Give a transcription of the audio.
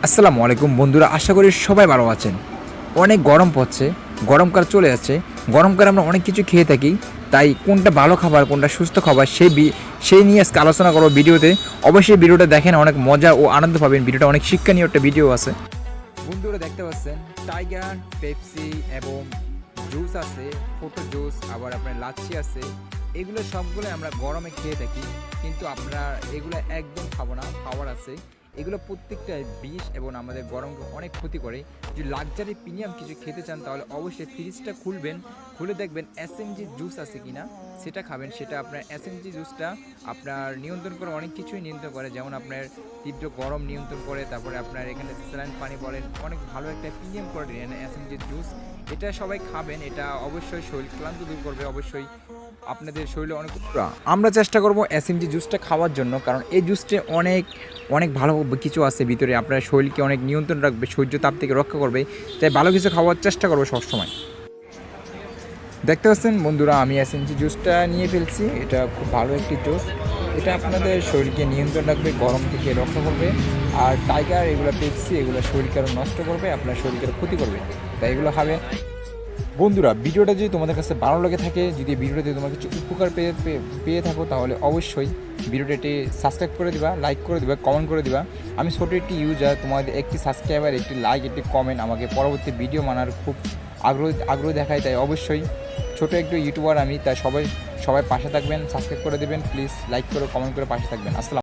আসসালামু আলাইকুম বন্ধুরা, আশা করি সবাই ভালো আছেন। অনেক গরম পড়ছে, গরমকাল চলে যাচ্ছে। গরমকালে আমরা অনেক কিছু খেয়ে থাকি, তাই কোনটা ভালো খাবার কোনটা সুস্থ খাবার সেই নিয়ে আজকে আলোচনা করবো ভিডিওতে। অবশ্যই ভিডিওটা দেখেন, অনেক মজা ও আনন্দ পাবেন। ভিডিওটা অনেক শিক্ষণীয় একটা ভিডিও আছে। বন্ধুরা দেখতে পাচ্ছেন টাইগার, পেপসি এবং জুস আছে, ফটো জুস, আবার আপনার লাচ্ছি আছে। এগুলো সবগুলো আমরা গরমে খেয়ে থাকি, কিন্তু আমরা এগুলো একদম খাবো না। খাবার আছে, এগুলো প্রত্যেকটা বিষ এবং আমাদের গরমকে অনেক ক্ষতি করে। যদি লাক্সারি প্রিমিয়াম কিছু খেতে চান তাহলে অবশ্যই ফ্রিজটা খুলবেন, খুলে দেখবেন এসএমজি জুস আছে কিনা, সেটা খাবেন। সেটা আপনার এসএমজি জুসটা আপনার নিয়ন্ত্রণ করে, অনেক কিছুই নিয়ন্ত্রণ করে, যেমন আপনার তীব্র গরম নিয়ন্ত্রণ করে, তারপরে আপনার এখানে স্যালাইন পানি বলেন, অনেক ভালো একটা প্রিমিয়াম কোয়ালিটির এসএমজি জুস। এটা সবাই খাবেন, এটা অবশ্যই শরীর ক্লান্ত দূর করবে, অবশ্যই আপনাদের শরীরে অনেক। আমরা চেষ্টা করব এসএমজি জুসটা খাওয়ার জন্য, কারণ এই জুসটা অনেক অনেক ভালো কিছু আছে ভিতরে, আপনার শরীরকে অনেক নিয়ন্ত্রণ রাখবে, সূর্য তাপ থেকে রক্ষা করবে। তাই ভালো কিছু খাওয়ার চেষ্টা করবো সবসময়। দেখতে পাচ্ছেন বন্ধুরা, আমি এসএমজি জুসটা নিয়ে ফেলছি। এটা খুব ভালো একটি জুস, এটা আপনাদের শরীরকে নিয়ন্ত্রণ রাখবে, গরম থেকে রক্ষা করবে। আর টাইগার, এগুলো পেপসি, এগুলো শরীরকে আরও নষ্ট করবে, আপনার শরীরকে ক্ষতি করবে, তাই এগুলো খাবে। বন্ধুরা, ভিডিওটা যদি তোমাদের কাছে ভালো লেগে থাকে, যদি ভিডিওতে তোমার কিছু উপকার পেয়ে থাকো, তাহলে অবশ্যই ভিডিওটি সাবস্ক্রাইব করে দিবা, লাইক করে দিবা, কমেন্ট করে দিবা। আমি ছোটো একটি ইউজার, তোমাদের একটি সাবস্ক্রাইবার, একটি লাইক, একটি কমেন্ট আমাকে পরবর্তী ভিডিও বানার খুব আগ্রহ দেখায়। তাই অবশ্যই ছোটো একটু ইউটিউবার আমি, তাই সবাই পাশে থাকবেন, সাবস্ক্রাইব করে দেবেন প্লিজ, লাইক করে কমেন্ট করে পাশে থাকবেন। আসসালাম।